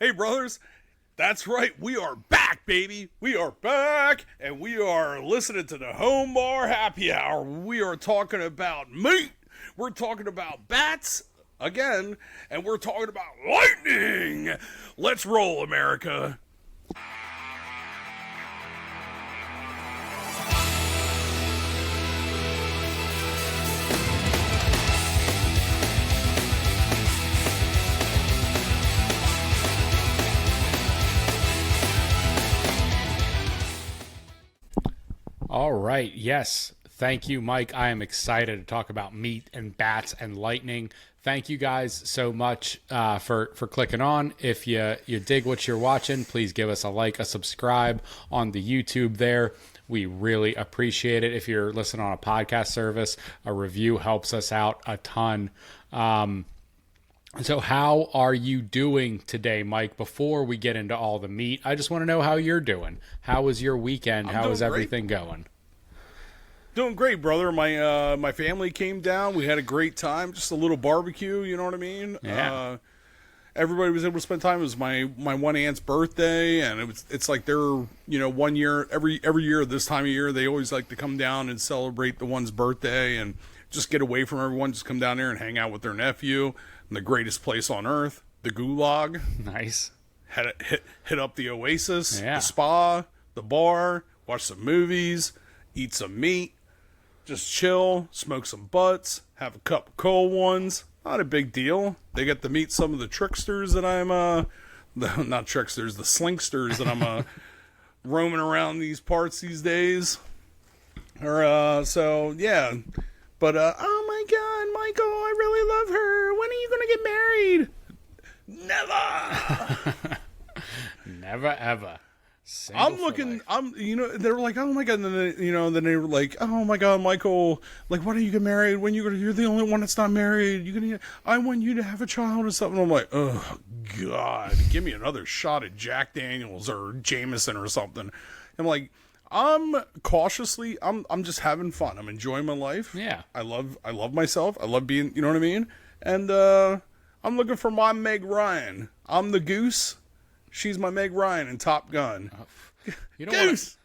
Hey, brothers. That's right. We are back, baby. We are back, and we are listening to the Home Bar Happy Hour. We are talking about meat. We're talking about bats again, and we're talking about lightning. Let's roll, America. All right. Yes. Thank you, Mike. I am excited to talk about meat and bats and lightning. Thank you guys so much for clicking on. If you dig what you're watching, please give us a like, a subscribe on the YouTube there. We really appreciate it. If you're listening on a podcast service, a review helps us out a ton. So how are you doing today, Mike? Before we get into all the meat, I just want to know how you're doing. How was your weekend? How is everything going? Doing great, brother. My family came down. We had a great time. Just a little barbecue, you know what I mean? Yeah. Everybody was able to spend time. It was my one aunt's birthday, and it's like they're, 1 year, every year this time of year, they always like to come down and celebrate the one's birthday and just get away from everyone, just come down there and hang out with their nephew in the greatest place on earth, the Gulag. Nice. Hit up the Oasis, Yeah. the spa, the bar, watch some movies, eat some meat, just chill, smoke some butts, have a cup of cold ones. Not a big deal. They get to meet some of the tricksters that not tricksters, the slinksters that I'm roaming around these parts these days. So yeah. But, oh my God, Michael, I really love her. When are you going to get married? Never. Never ever. They were like, oh my God. And then, then they were like, oh my God, Michael, like, when are you get married? When you're the only one that's not married. I want you to have a child or something. I'm like, oh God, give me another shot at Jack Daniels or Jameson or something. I'm like, I'm just having fun. I'm enjoying my life. Yeah. I love myself. I love being, you know what I mean? And, I'm looking for my Meg Ryan. I'm the goose. She's my Meg Ryan in Top Gun. You don't Goose,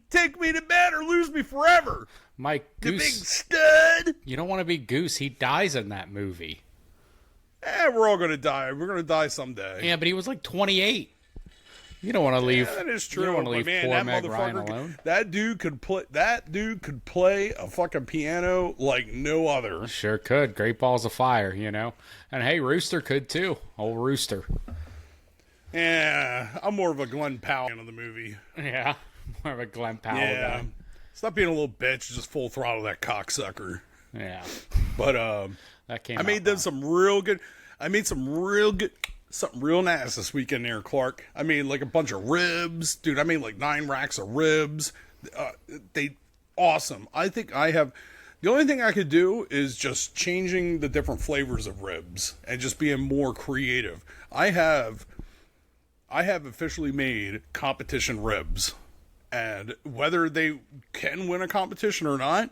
take me to bed or lose me forever. Mike, The Goose. big stud. You don't want to be Goose. He dies in that movie. We're all going to die. We're going to die someday. Yeah, but he was like 28. You don't want to leave. Yeah, that is true. You don't want to But leave man, poor that Meg Ryan motherfucker, alone. that dude could play a fucking piano like no other. Sure could. Great balls of fire, And hey, Rooster could too. Old Rooster. Yeah, I'm more of a Glenn Powell fan of the movie. Yeah, more of a Glenn Powell Yeah, guy. stop being a little bitch. Just full throttle that cocksucker. Yeah, But that came. I made them some real good. I made some real good, something real nice this weekend there, Clark. I made like a bunch of ribs, dude. I made like 9 racks of ribs. They awesome. I think I have. The only thing I could do is just changing the different flavors of ribs and just being more creative. I have officially made competition ribs, and whether they can win a competition or not,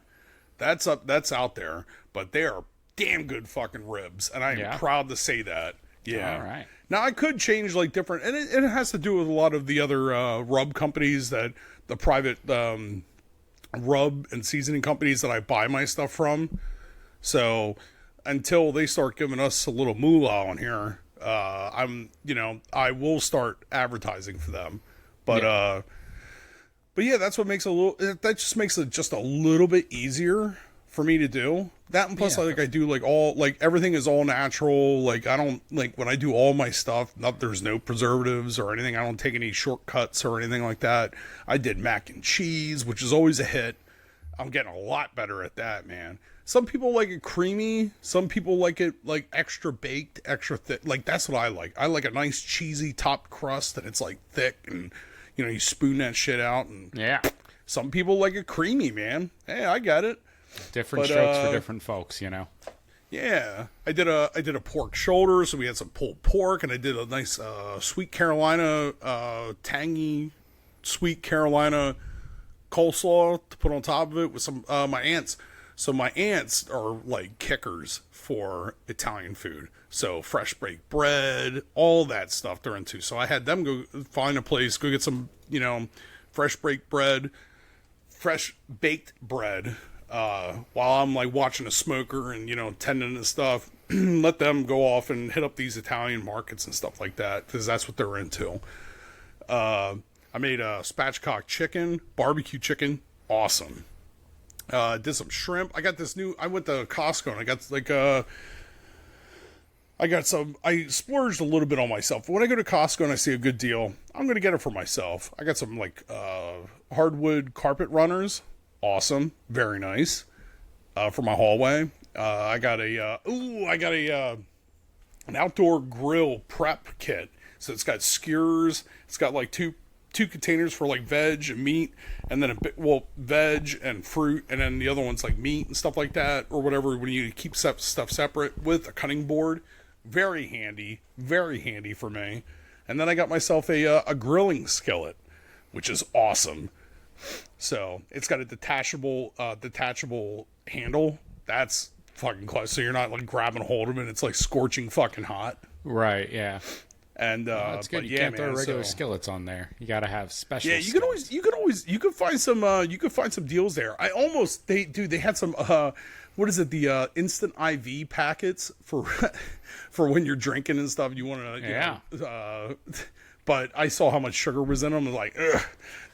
that's out there. But they are damn good fucking ribs, and I am proud to say that. Yeah. All right. Now I could change like different, and it has to do with a lot of the other rub companies that the private rub and seasoning companies that I buy my stuff from. So until they start giving us a little moolah on here, I will start advertising for them. But yeah, that's what makes that just makes it just a little bit easier for me to do. That, and plus, I do everything is all natural. Like, I don't, like, when I do all my stuff, there's no preservatives or anything. I don't take any shortcuts or anything like that. I did mac and cheese, which is always a hit. I'm getting a lot better at that, man. Some people like it creamy. Some people like it, like, extra baked, extra thick. Like, that's what I like. I like a nice cheesy top crust, and it's, like, thick, and, you spoon that shit out. And Yeah. some people like it creamy, man. Hey, I got it. Different strokes for different folks, Yeah, I did a pork shoulder, so we had some pulled pork, and I did a nice sweet Carolina, tangy sweet Carolina coleslaw to put on top of it with some my aunt's So my aunts are like kickers for Italian food. So fresh baked bread, all that stuff they're into. So I had them go find a place, go get some, fresh baked bread, while I'm like watching a smoker and, tending to stuff. Let them go off and hit up these Italian markets and stuff like that, because that's what they're into. I made a spatchcock chicken, barbecue chicken, awesome. Did some shrimp. I went to Costco and I splurged a little bit on myself. But when I go to Costco and I see a good deal, I'm going to get it for myself. I got some hardwood carpet runners. Awesome. Very nice. For my hallway. I got an outdoor grill prep kit. So it's got skewers. It's got like two containers for like veg and meat, and then veg and fruit, and then the other one's like meat and stuff like that, or whatever, when you keep stuff separate, with a cutting board. Very handy for me. And then I got myself a grilling skillet, which is awesome. So it's got a detachable handle. That's fucking close. So you're not like grabbing a hold of it. It's like scorching fucking hot. Right. Yeah. And that's good. You can't throw regular skillets on there. You got to have special. Yeah, you can find some deals there. They had some what is it, the instant IV packets for when you're drinking and stuff. You want to but I saw how much sugar was in them. I was like, ugh,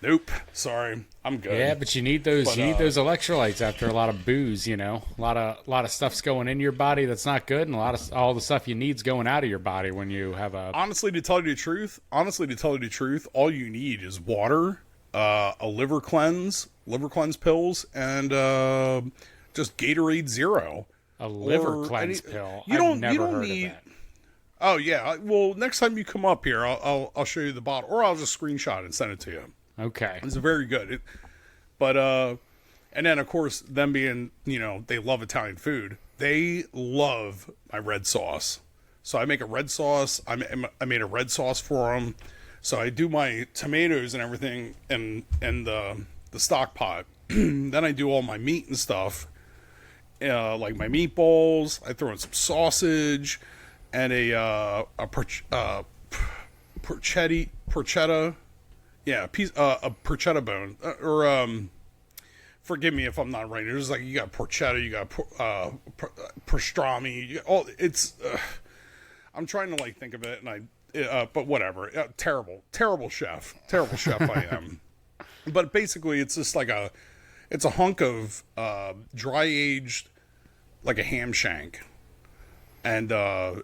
nope, sorry, I'm good. Yeah, but you need those. You need those electrolytes after a lot of booze. A lot of stuff's going into your body that's not good, and all the stuff you need's going out of your body when you have a. Honestly, to tell you the truth, all you need is water, a liver cleanse pills, and just Gatorade Zero. A liver cleanse pill. You don't need. Of that. Oh yeah. Well, next time you come up here, I'll show you the bottle, or I'll just screenshot and send it to you. Okay. It's very good. And then of course, them being, they love Italian food. They love my red sauce. So I make a red sauce. I made a red sauce for them. So I do my tomatoes and everything in the stock pot. Then I do all my meat and stuff, like my meatballs. I throw in some sausage. And a porchetta, yeah, a porchetta bone, or forgive me if I'm not right. There's like, you got porchetta, you got pastrami, I'm trying to like think of it, and but whatever. Terrible chef I am. But basically, it's just like it's a hunk of dry aged, like a ham shank. And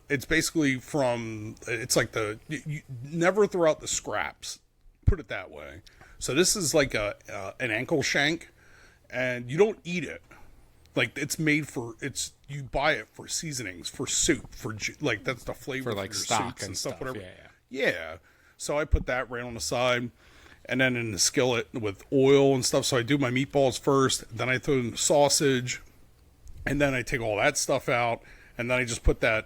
it's basically it's like you never throw out the scraps, put it that way. So this is like an ankle shank, and you don't eat it. Like, it's made you buy it for seasonings, for soup, like that's the flavor for like your stock soups and stuff. Whatever. Yeah. So I put that right on the side, and then in the skillet with oil and stuff. So I do my meatballs first, then I throw in the sausage, and then I take all that stuff out. And then I just put that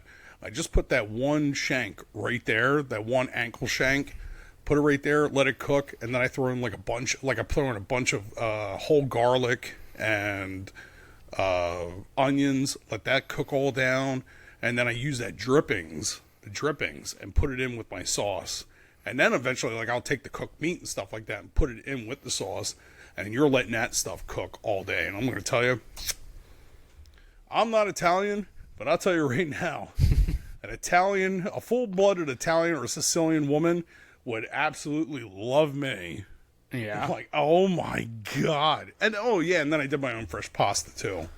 one shank right there, that one ankle shank, put it right there, let it cook, and then I throw in I throw in a bunch of whole garlic and onions, let that cook all down, and then I use the drippings, and put it in with my sauce. And then eventually, I'll take the cooked meat and stuff like that and put it in with the sauce, and you're letting that stuff cook all day. And I'm going to tell you, I'm not Italian, but I'll tell you right now, a full-blooded Italian or Sicilian woman would absolutely love me. Yeah. I'm like, oh my God. And and then I did my own fresh pasta too.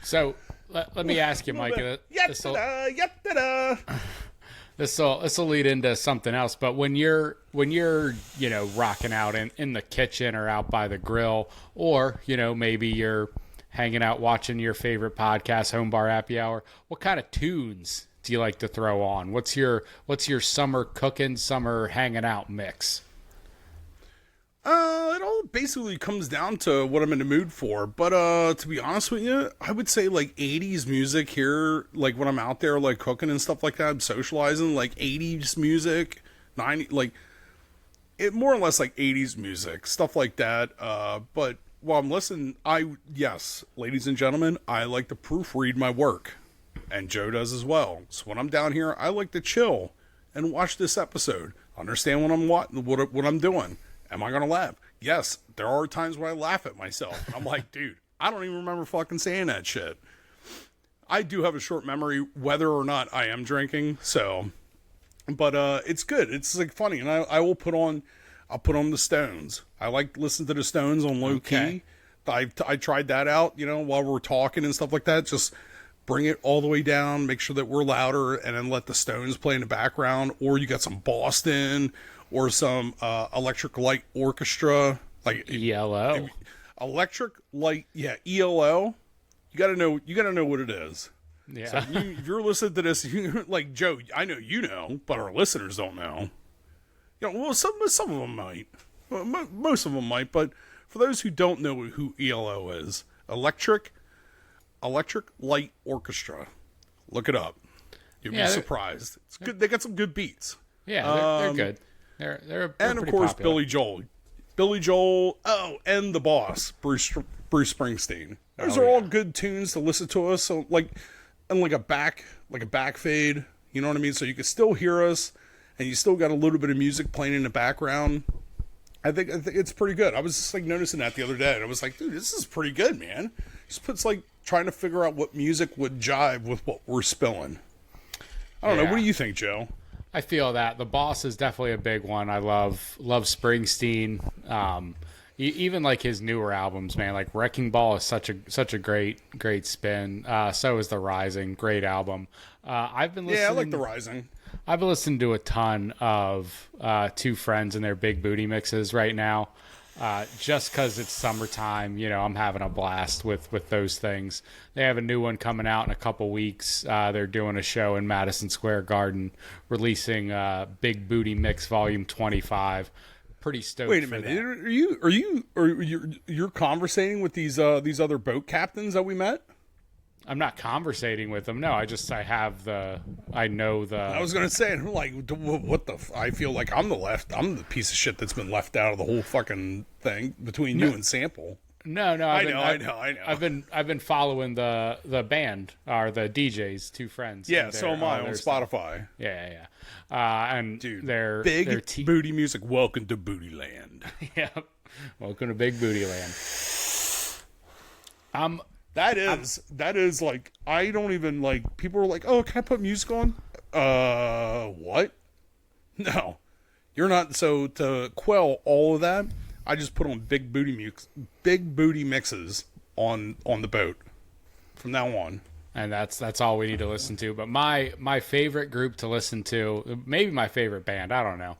So let me ask you, Mike. This will lead into something else. But when you're rocking out in the kitchen or out by the grill, or maybe you're hanging out watching your favorite podcast, Home Bar Happy Hour, what kind of tunes do you like to throw on? What's your summer cooking, summer hanging out mix? It all basically comes down to what I'm in the mood for. But to be honest with you, I would say like 80s music here, like when I'm out there like cooking and stuff like that, I'm socializing, like 80s music, 90, like it more or less like 80s music, stuff like that. But while I'm listening, yes, ladies and gentlemen, I like to proofread my work, and Joe does as well. So when I'm down here, I like to chill and watch this episode, understand what I'm doing. Am I gonna laugh? Yes, there are times where I laugh at myself. I'm like, dude, I don't even remember fucking saying that shit. I do have a short memory, whether or not I am drinking. So, but it's good. It's like funny, and I'll put on the Stones. I like listening to the Stones on low key. I tried that out, while we're talking and stuff like that. Just bring it all the way down, make sure that we're louder, and then let the Stones play in the background. Or you got some Boston or some Electric Light Orchestra, like ELO. Electric Light, yeah, ELO. You gotta know what it is. Yeah. So if you're listening to this, like Joe, I know you know, but our listeners don't know. Well, some of them might. Well, most of them might, but for those who don't know who ELO is, Electric Light Orchestra. Look it up. You'll be surprised. It's good. They got some good beats. Yeah, they're good. They're and of course popular. Billy Joel. Oh, and the boss, Bruce Springsteen. Those are all good tunes to listen to us. So like a back fade. You know what I mean? So you can still hear us, and you still got a little bit of music playing in the background. I think it's pretty good. I was just like noticing that the other day, and I was like, dude, this is pretty good, man. Just puts like trying to figure out what music would jive with what we're spilling. I don't know. What do you think, Joe? I feel that the boss is definitely a big one. I love Springsteen. Even like his newer albums, man. Like Wrecking Ball is such a great spin. So is The Rising, great album. I've been listening. Yeah, I like The Rising. I've been listening to a ton of Two Friends and their Big Booty mixes right now. Just because it's summertime, I'm having a blast with those things. They have a new one coming out in a couple weeks. They're doing a show in Madison Square Garden, releasing Big Booty Mix Volume 25. Pretty stoked. Wait a minute, you're conversating with these other boat captains that we met? I'm not conversating with them. No, I know the. I was gonna say, I'm like, what the? I feel like I'm the piece of shit that's been left out of the whole fucking thing between you and Sample. No. I know. I've been following the band or the DJs, Two Friends. Yeah, so am I on Spotify. Yeah. And dude, their booty music. Welcome to Booty Land. Yeah, welcome to Big Booty Land. That is like, I don't even like, people are like, oh, can I put music on? What? No, you're not. So to quell all of that, I just put on big booty mixes on the boat from now on. And that's all we need to listen to. But my favorite group to listen to, maybe my favorite band, I don't know.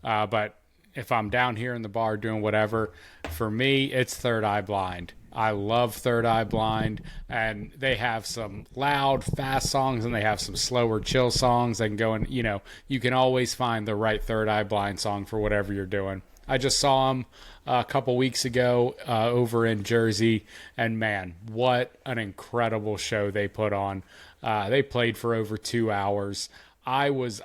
But if I'm down here in the bar doing whatever, for me, it's Third Eye Blind. I love Third Eye Blind, and they have some loud, fast songs, and they have some slower, chill songs. They can go and, you can always find the right Third Eye Blind song for whatever you're doing. I just saw them a couple weeks ago over in Jersey, and man, what an incredible show they put on. They played for over 2 hours. I was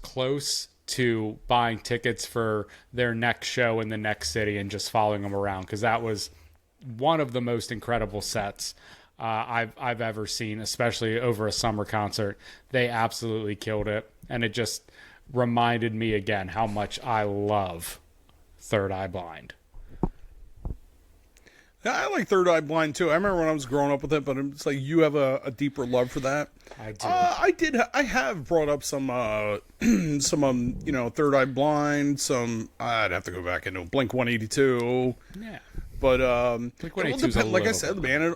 close to buying tickets for their next show in the next city and just following them around, because that was one of the most incredible sets I've ever seen, especially over a summer concert. They absolutely killed it, and it just reminded me again how much I love Third Eye Blind. Yeah, I like Third Eye Blind too. I remember when I was growing up with it, but it's like you have a deeper love for that. I do. I have brought up some Third Eye Blind. Some I'd have to go back into Blink 182. Yeah. But Blink 182 like I said, man,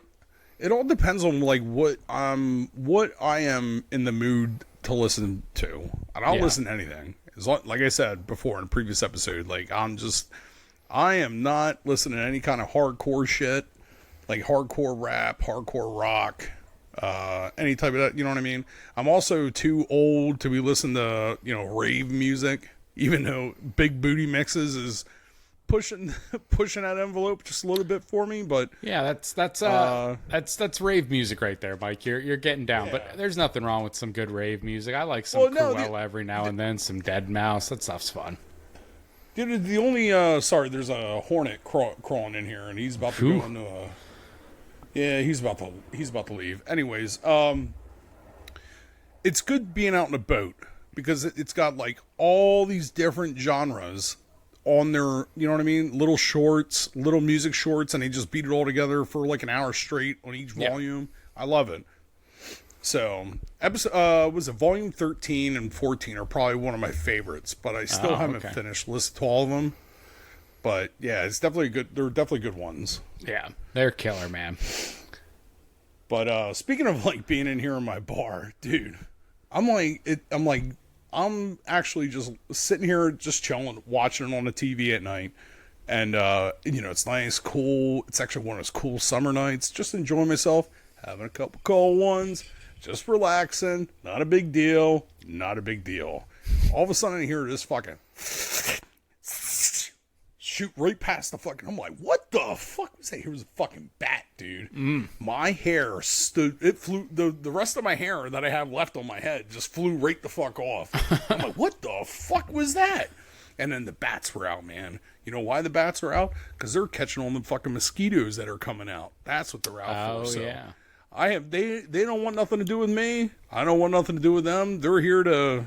it all depends on like what I am in the mood to listen to. I'll listen to anything. Like I said before in a previous episode, like I am not listening to any kind of hardcore shit, like hardcore rap, hardcore rock, any type of that. You know what I mean? I'm also too old to be listening to rave music, even though Big Booty Mixes is pushing that envelope just a little bit for me. But yeah, that's rave music right there, Mike. You're getting down, but there's nothing wrong with some good. Rave music. I like some Cruella every now and then, some Dead Mouse. That stuff's fun. Dude, the only sorry, there's a hornet crawling in here, and he's about to go into a. Yeah, he's about to leave. Anyways, it's good being out in a boat because it's got like all these different genres on there. You know what I mean? Little shorts, little music shorts, and they just beat it all together for like an hour straight on each volume. I love it. So, was it volume 13 and 14 are probably one of my favorites, but I still haven't finished listening to all of them. But yeah, it's definitely good. They're definitely good ones. Yeah, they're killer, man. But speaking of like being in here in my bar, dude, I'm actually just sitting here, just chilling, watching it on the TV at night, and it's nice, cool. It's actually one of those cool summer nights. Just enjoying myself, having a couple cold ones. Just relaxing. Not a big deal. Not a big deal. All of a sudden, I hear this fucking shoot right past the fucking. I'm like, what the fuck was that? Here was a fucking bat, dude. My hair stood. It flew. The rest of my hair that I have left on my head just flew right the fuck off. I'm like, what the fuck was that? And then the bats were out, man. You know why the bats are out? Because they're catching all the fucking mosquitoes that are coming out. That's what they're out for. So. Yeah. They don't want nothing to do with me. I don't want nothing to do with them. They're here to,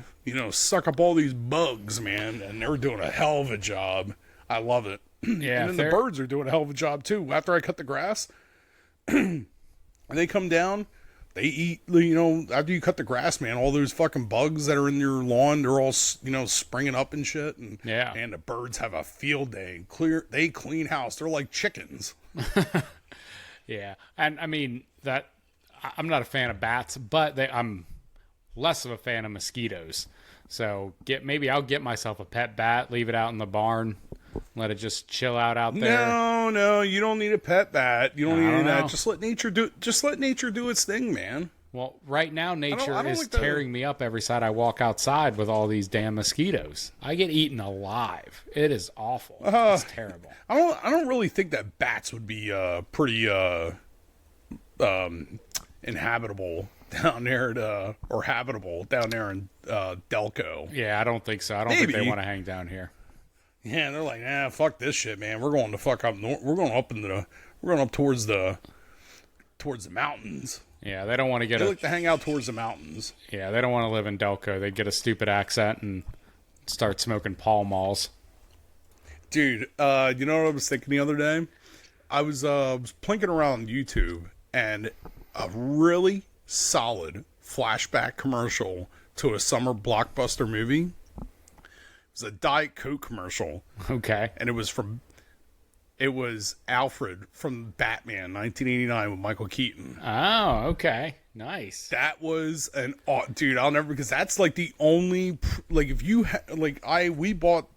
suck up all these bugs, man. And they're doing a hell of a job. I love it. Yeah. And then the birds are doing a hell of a job too. After I cut the grass, and they come down, they eat, after you cut the grass, man, all those fucking bugs that are in your lawn, they're all, springing up and shit. And, and the birds have a field day. They clean house. They're like chickens. Yeah. And I mean, I'm not a fan of bats, but I'm less of a fan of mosquitoes. So maybe I'll get myself a pet bat, leave it out in the barn, let it just chill out there. No, you don't need a pet bat. You don't need that. Just let nature do its thing, man. Well, right now nature is tearing me up every side I walk outside with all these damn mosquitoes. I get eaten alive. It is awful. It's terrible. I don't really think that bats would be pretty inhabitable down there or habitable down there in Delco. Yeah, I don't think so. I don't think they want to hang down here. Yeah, they're like, fuck this shit, man. We're going to fuck up north. We're going up towards the mountains. Yeah, they don't want to get. They like to hang out towards the mountains. Yeah, they don't want to live in Delco. They'd get a stupid accent and start smoking Pall Malls. Dude, you know what I was thinking the other day? I was plinking around YouTube, and a really solid flashback commercial to a summer blockbuster movie. It was a Diet Coke commercial. Okay. And it was Alfred from Batman 1989 with Michael Keaton. Oh, okay. Nice. That was dude, I'll never, because that's like the only, like if you, we bought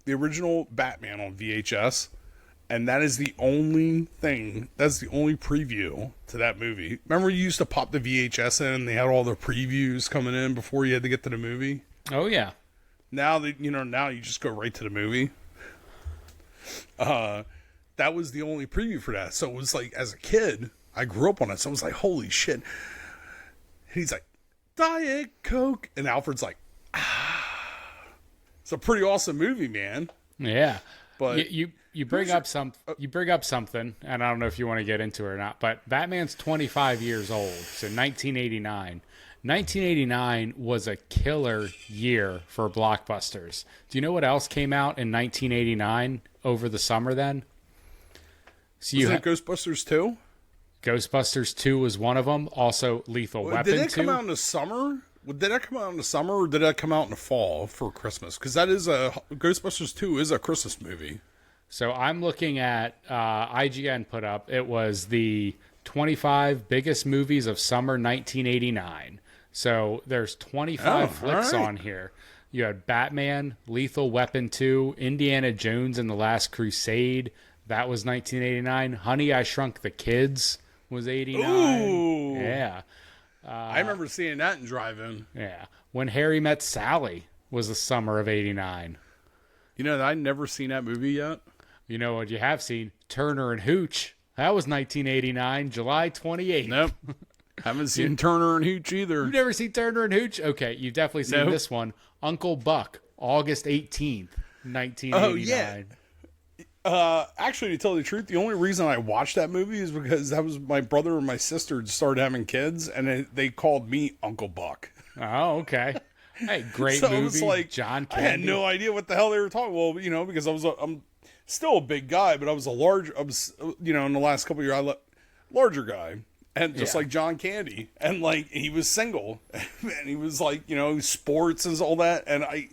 the original Batman on VHS, and that is the only thing, that's the only preview to that movie. Remember you used to pop the VHS in and they had all the previews coming in before you had to get to the movie? Oh, yeah. Now that, now you just go right to the movie. That was the only preview for that. So it was like, as a kid, I grew up on it. So I was like, holy shit. And he's like, Diet Coke. And Alfred's like, It's a pretty awesome movie, man. Yeah. But you bring up something, and I don't know if you want to get into it or not, but Batman's 25 years old. So 1989. 1989 was a killer year for blockbusters. Do you know what else came out in 1989 over the summer then? So was it Ghostbusters 2? Ghostbusters 2 was one of them. Also, Lethal Weapon 2. Did it come out in the summer? Did that come out in the summer, or did that come out in the fall for Christmas? Because that is Ghostbusters 2 is a Christmas movie. So I'm looking at IGN put up. It was the 25 biggest movies of summer 1989. So there's 25 flicks on here. You had Batman, Lethal Weapon 2, Indiana Jones and the Last Crusade. That was 1989. Honey, I Shrunk the Kids was 89. Ooh. Yeah. I remember seeing that in drive-in. Yeah. When Harry Met Sally was the summer of 89. You know, I'd never seen that movie yet. You know what you have seen? Turner and Hooch. That was 1989, July 28th. Nope. Haven't seen Turner and Hooch either. You've never seen Turner and Hooch? Okay, you've definitely seen this one. Uncle Buck, August 18th. 1989. yeah. Actually, to tell you the truth, the only reason I watched that movie is because that was my brother and my sister started having kids, and they called me Uncle Buck. Oh, okay. Hey, great So movie. it was like, John I had Candy. no idea what the hell they were talking. Well, because I'm still a big guy, but I was in the last couple of years, larger guy. And just like John Candy. And like, he was single. And he was like, sports and all that. And I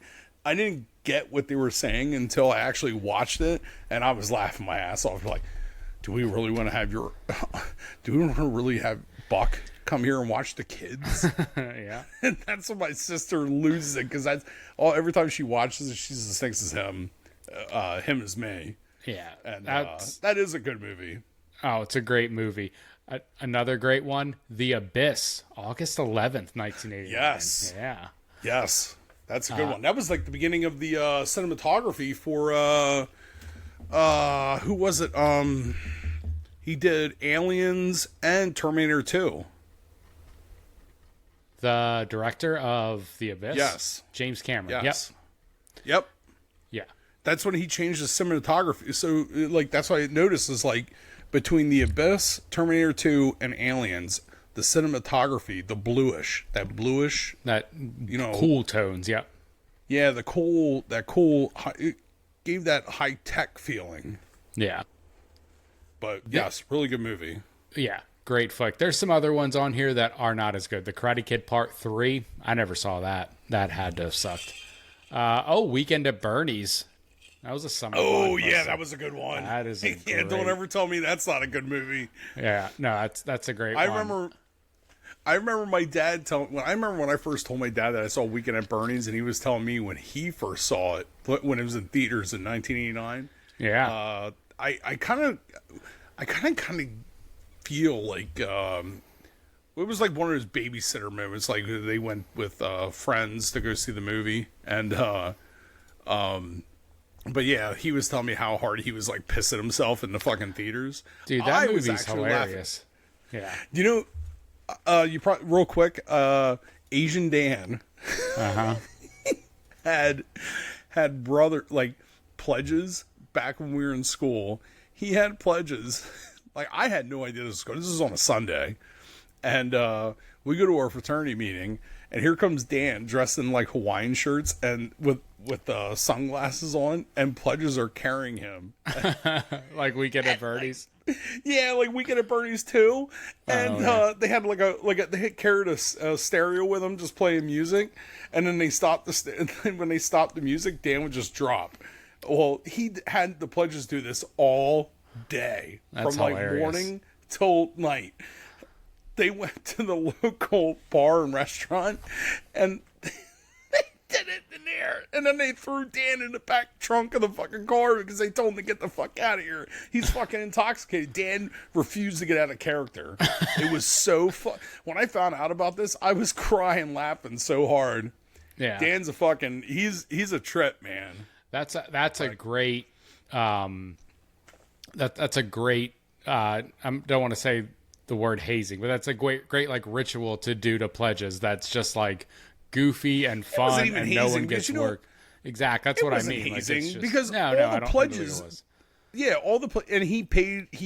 didn't get what they were saying until I actually watched it. And I was laughing my ass off. Like, do we really want to have Buck come here and watch the kids? Yeah. And that's when my sister loses it. Because every time she watches it, she just thinks it's him. Him is me. Yeah. And that is a good movie. Oh, it's a great movie. Another great one, The Abyss, August 11th, 1989. Yes. Yeah. Yes. That's a good one. That was like the beginning of the cinematography for who was it? He did Aliens and Terminator 2. The director of The Abyss? Yes. James Cameron. Yes. Yep. Yeah. That's when he changed the cinematography. So like that's why I noticed is like between The Abyss, Terminator 2, and Aliens, the cinematography, that bluish, That, cool tones, yep. Yeah, it gave that high-tech feeling. Yeah. But yes, really good movie. Yeah, great flick. There's some other ones on here that are not as good. The Karate Kid Part 3, I never saw that. That had to have sucked. Weekend at Bernie's. That was a summer. Oh yeah, that was a good one. That is a yeah. great... Don't ever tell me that's not a good movie. Yeah, no, that's a great one. I remember my dad telling. I remember when I first told my dad that I saw Weekend at Bernie's, and he was telling me when he first saw it when it was in theaters in 1989. Yeah. I kind of feel like it was like one of those babysitter moments. Like they went with friends to go see the movie, and but yeah, he was telling me how hard he was like pissing himself in the fucking theaters. Dude, that movie's hilarious. Laughing. Yeah. You probably real quick, Asian Dan had brother like pledges back when we were in school. He had pledges. Like I had no idea this was going. This was on a Sunday. And we go to our fraternity meeting, and here comes Dan dressed in like Hawaiian shirts and with sunglasses on, and pledges are carrying him. Like Weekend at Bernie's. Yeah, like Weekend at Bernie's too. And they had they had carried a stereo with them, just playing music. And then they stopped when they stopped the music, Dan would just drop. Well, he had the pledges do this all day. That's from like hilarious. Morning till night. They went to the local bar and restaurant, and they did it in there. And then they threw Dan in the back trunk of the fucking car because they told him to get the fuck out of here. He's fucking intoxicated. Dan refused to get out of character. It was so fun. When I found out about this, I was crying, laughing so hard. Yeah, Dan's a fucking he's a trip, man. That's a great that's a great I don't want to say the word hazing, but that's a great like ritual to do to pledges. That's just like goofy and fun, and no one gets work. Exactly, that's what I mean. Hazing, like, just, because no, all I the don't pledges. think it was. Yeah, and he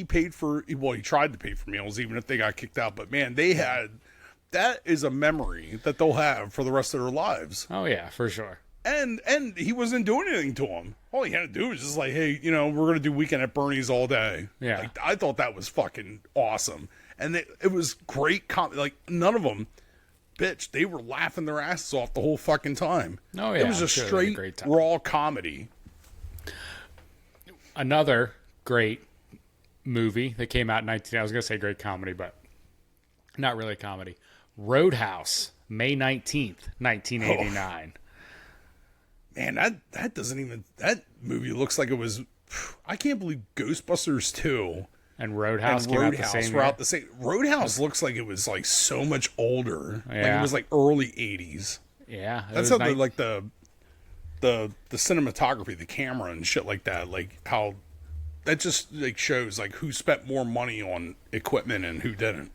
paid for. Well, he tried to pay for meals, even if they got kicked out. But man, they had. That is a memory that they'll have for the rest of their lives. Oh yeah, for sure. And he wasn't doing anything to them. All he had to do was just like, hey, we're gonna do Weekend at Bernie's all day. Yeah, like, I thought that was fucking awesome, and it was great. Like none of them, bitch, they were laughing their asses off the whole fucking time. Oh yeah, it was a straight raw comedy. Another great movie that came out in 19. I was gonna say great comedy, but not really a comedy. Roadhouse, May 19th, 1989. Oh. Man, that doesn't even... That movie looks like it was... I can't believe Ghostbusters 2 and Roadhouse came out the same year. Roadhouse looks like it was like so much older. Yeah. Like it was like early 80s. Yeah. That's how the cinematography, the camera and shit like that, like how... That just like shows like who spent more money on equipment and who didn't.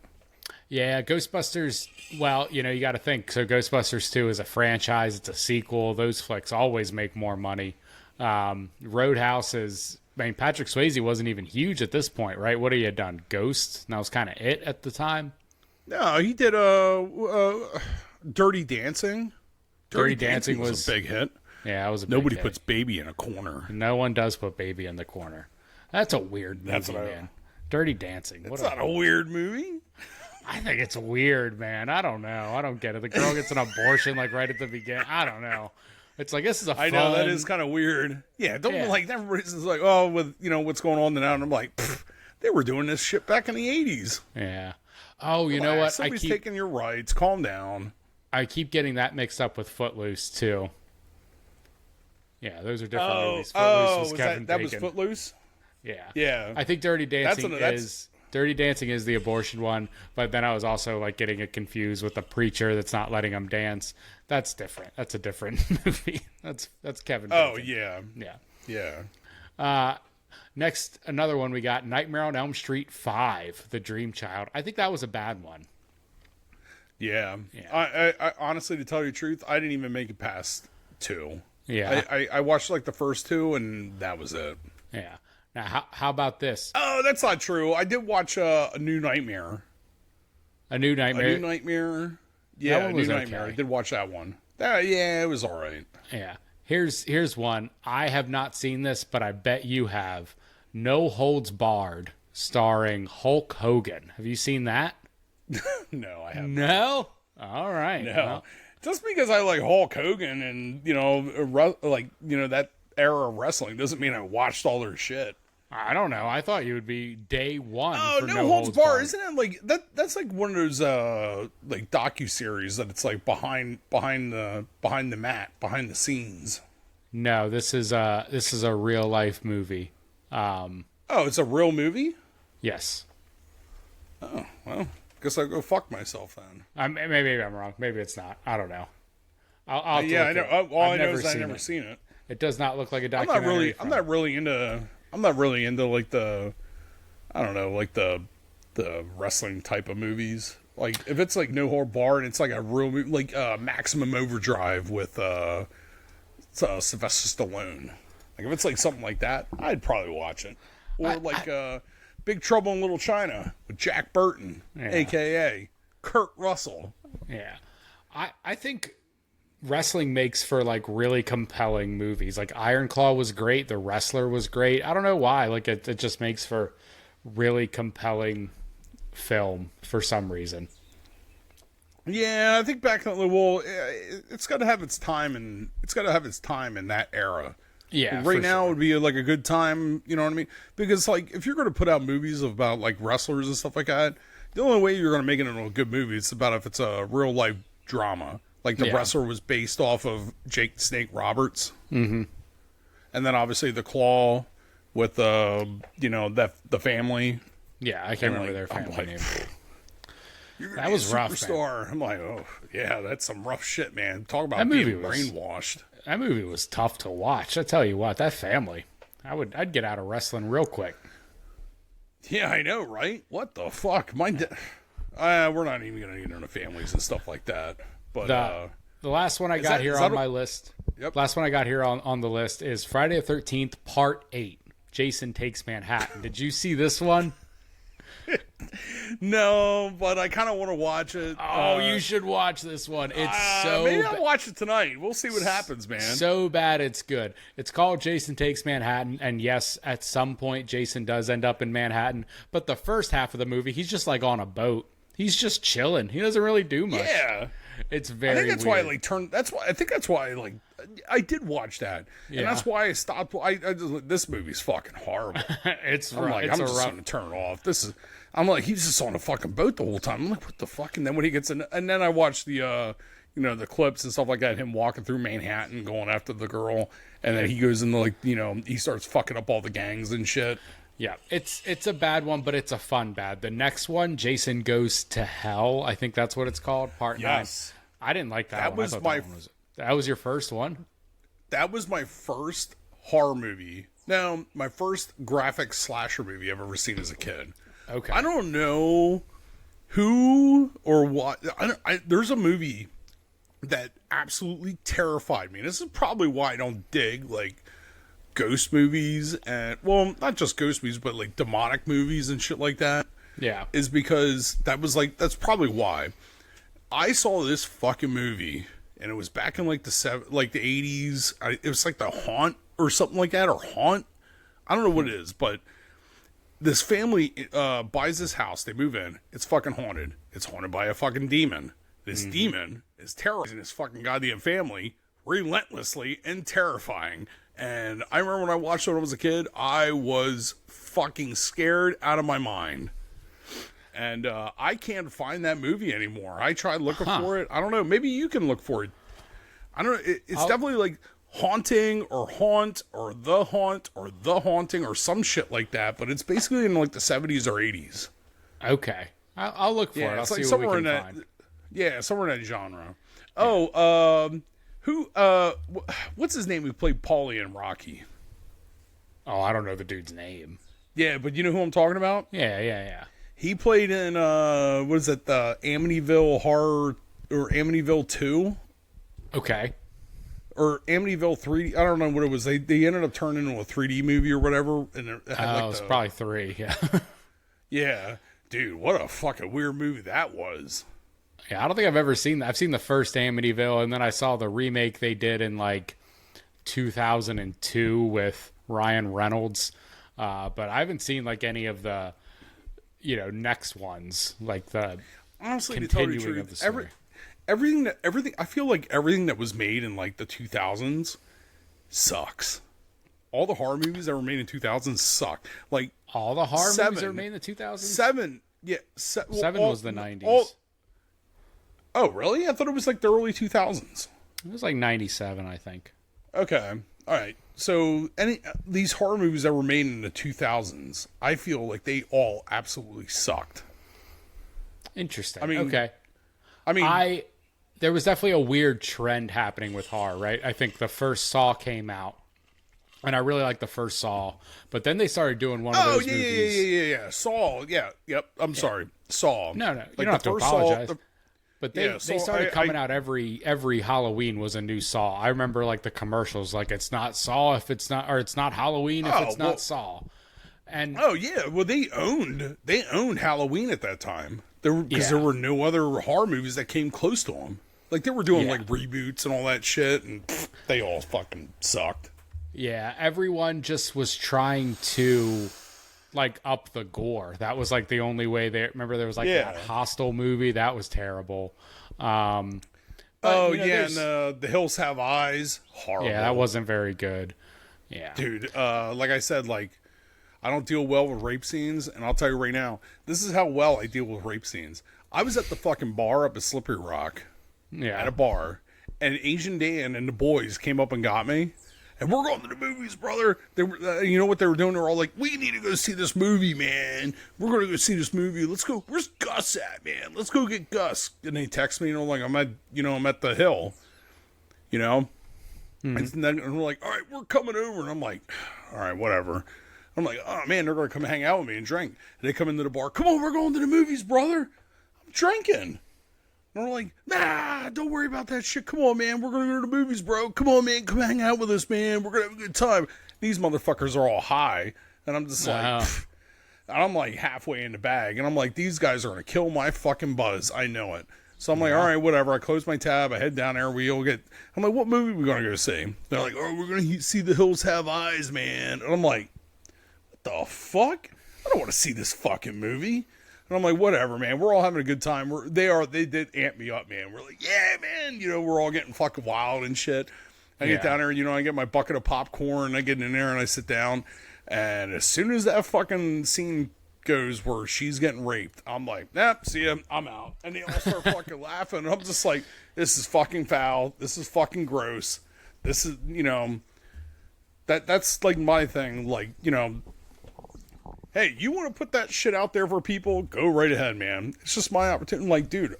Yeah, Ghostbusters, well, you got to think. So Ghostbusters 2 is a franchise. It's a sequel. Those flicks always make more money. Roadhouse is. I mean, Patrick Swayze wasn't even huge at this point, right? What had he done? Ghost. And that was kind of it at the time. No, he did Dirty Dancing. Dirty Dancing was a big hit. Yeah, it was a Nobody big puts Baby in a corner. No one does put Baby in the corner. That's a weird movie, That's man. Dirty Dancing. It's not a weird movie. I think it's weird, man. I don't know. I don't get it. The girl gets an abortion like right at the beginning. I don't know. It's like, this is a fun... I know, that is kind of weird. Yeah, like, everybody's like, oh, with, what's going on now, and I'm like, they were doing this shit back in the 80s. Yeah. Oh, you know what? Somebody's taking your rights. Calm down. I keep getting that mixed up with Footloose, too. Yeah, those are different movies. Footloose was Kevin that Bacon. was Footloose? Yeah. Yeah. I think Dirty Dancing is the abortion one, but then I was also like getting it confused with the preacher that's not letting him dance. That's different. That's a different movie. That's Kevin Bacon. Oh, yeah. Yeah. Yeah. Next, another one we got, Nightmare on Elm Street 5, The Dream Child. I think that was a bad one. Yeah. I honestly, to tell you the truth, I didn't even make it past 2. Yeah. I watched like the first 2, and that was it. Yeah. Now, how about this? Oh, that's not true. I did watch A New Nightmare. A New Nightmare? A New Nightmare. Yeah, that one was A New Nightmare. okay. I did watch that one. Yeah, it was all right. Yeah. Here's one. I have not seen this, but I bet you have. No Holds Barred, starring Hulk Hogan. Have you seen that? No, I haven't. No? All right. No. Well, just because I like Hulk Hogan and, that era of wrestling doesn't mean I watched all their shit. I don't know. I thought you would be day one. Oh, for No Holds Barred. Isn't it like that's like one of those like docu-series that it's like behind the mat, behind the scenes? No, this is a real life movie. Oh, it's a real movie? Yes. Oh, well, guess I'll go fuck myself then. Maybe I'm wrong. Maybe it's not. I don't know. I'll have to yeah, I look know. it up. All I I've know never is I've seen never it. seen it. It does not look like a I'm documentary. not really into like the, I don't know, like the wrestling type of movies. Like if it's like No Holds Barred, it's like a real movie, like Maximum Overdrive with Sylvester Stallone. Like if it's like something like that, I'd probably watch it. Or Big Trouble in Little China with Jack Burton, aka Kurt Russell. Yeah. I think wrestling makes for like really compelling movies. Like Iron Claw was great, The Wrestler was great. I don't know why. Like it just makes for really compelling film for some reason. Yeah, I think back then, well, it's got to have its time, and it's got to have its time in that era. Yeah, right now would be like a good time, you know what I mean? Because like if you're going to put out movies about like wrestlers and stuff like that, the only way you're going to make it into a good movie is about if it's a real life drama. Like The Wrestler was based off of Jake the Snake Roberts, and then obviously The Claw with the family. Yeah, I can't remember their family name. That was rough. Superstar. Man. I'm like, oh yeah, that's some rough shit, man. Talk about being brainwashed. That movie was tough to watch. I tell you what, that family, I'd get out of wrestling real quick. Yeah, I know, right? What the fuck? We're not even gonna get into families and stuff like that. But the last one I got here on my list. Yep. Last one I got here on the list is Friday the 13th, Part 8. Jason Takes Manhattan. Did you see this one? No, but I kind of want to watch it. Oh, you should watch this one. It's maybe I'll watch it tonight. We'll see what happens, man. So bad it's good. It's called Jason Takes Manhattan, and yes, at some point Jason does end up in Manhattan, but the first half of the movie, he's just like on a boat. He's just chilling. He doesn't really do much. Yeah. It's very I think that's weird. why I turned. I think that's why I did watch that, and that's why I stopped. This movie's fucking horrible. It's I'm like, I'm just going to turn it off. I'm like, he's just on a fucking boat the whole time. I'm like, what the fuck? And then when he gets in, and then I watched the the clips and stuff like that, him walking through Manhattan, going after the girl, and then he goes into like, he starts fucking up all the gangs and shit. Yeah, it's a bad one, but it's a fun bad. The next one, Jason Goes to Hell, I think that's what it's called, Part 9. I didn't like that one. That was your first one? That was my first horror movie. Now, my first graphic slasher movie I've ever seen as a kid. Okay. I don't know who or what. There's a movie that absolutely terrified me. This is probably why I don't dig like ghost movies and, well, not just ghost movies, but like demonic movies and shit like that. Yeah. Is because that's probably why. I saw this fucking movie, and it was back in like the 80s. It was like The Haunt or something like that, or Haunt. I don't know what it is, but this family buys this house. They move in. It's fucking haunted. It's haunted by a fucking demon. This demon is terrorizing this fucking goddamn family relentlessly and terrifying. And I remember when I watched it when I was a kid, I was fucking scared out of my mind. And I can't find that movie anymore. I tried looking for it. I don't know. Maybe you can look for it. I don't know. It's definitely like Haunting or Haunt or The Haunt or The Haunting or some shit like that. But it's basically in like the 70s or 80s. Okay. I'll look for it. I'll see what we can find. Yeah, somewhere in that genre. Yeah. What's his name who played Paulie in Rocky? Oh, I don't know the dude's name. Yeah, but you know who I'm talking about? Yeah. He played in, what is it, the Amityville Horror, or Amityville 2? Okay. Or Amityville 3, I don't know what it was. They ended up turning into a 3D movie or whatever. And it had it's probably 3, yeah. Yeah. Dude, what a fucking weird movie that was. Yeah, I don't think I've ever seen that. I've seen the first Amityville, and then I saw the remake they did in, like, 2002 with Ryan Reynolds. But I haven't seen, like, any of the... next ones, like the honestly continuing of the story. Everything I feel like everything that was made in like the 2000s sucks. All the horror movies that were made in 2000s suck. Like all the horror movies that were made in the 2000s? Seven was the 90s. Oh, really? I thought it was like the early 2000s. It was like 97, I think. Okay. All right. So these horror movies that were made in the 2000s, I feel like they all absolutely sucked. Interesting. Okay. There was definitely a weird trend happening with horror, right? I think the first Saw came out, and I really liked the first Saw, but then they started doing one of those movies. Yeah. Saw. Yeah. Yep. I'm sorry. Saw. No. Like you don't have to apologize. Saw, But they started coming out every Halloween was a new Saw. I remember like the commercials, like it's not Saw if it's not, or it's not Halloween if it's not Saw. And well they owned Halloween at that time. There were no other horror movies that came close to them. Like they were doing like reboots and all that shit, and they all fucking sucked. Yeah, everyone just was trying to like up the gore. That was like the only way. Remember there was like that Hostel movie that was terrible. And The Hills Have Eyes, horrible. Yeah, that wasn't very good. Yeah, dude. Like I said, like I don't deal well with rape scenes, and I'll tell you right now, this is how well I deal with rape scenes. I was at the fucking bar up at Slippery Rock, at a bar, and Asian Dan and the boys came up and got me. And we're going to the movies, brother. They were, you know what they were doing? They were all like, we need to go see this movie, man. We're going to go see this movie. Let's go. Where's Gus at, man? Let's go get Gus. And they text me, like, I'm at the Hill, And we're like, all right, we're coming over. And I'm like, all right, whatever. I'm like, oh, man, they're going to come hang out with me and drink. And they come into the bar. Come on, we're going to the movies, brother. I'm drinking. And we're like, nah, don't worry about that shit. Come on, man. We're going to go to the movies, bro. Come on, man. Come hang out with us, man. We're going to have a good time. These motherfuckers are all high. And I'm just like, pfft. And I'm like halfway in the bag. And I'm like, these guys are going to kill my fucking buzz. I know it. So I'm like, all right, whatever. I close my tab. I head down there. I'm like, what movie are we going to go see? They're like, oh, we're going to see The Hills Have Eyes, man. And I'm like, what the fuck? I don't want to see this fucking movie. And I'm like, whatever, man. We're all having a good time. They did amp me up, man. We're like, yeah, man. We're all getting fucking wild and shit. I get down there, I get my bucket of popcorn. I get in there and I sit down. And as soon as that fucking scene goes where she's getting raped, I'm like, nah, see ya. I'm out. And they all start fucking laughing. And I'm just like, this is fucking foul. This is fucking gross. This is, that's like my thing. Like, hey, you want to put that shit out there for people? Go right ahead, man. It's just my opportunity. Like, dude,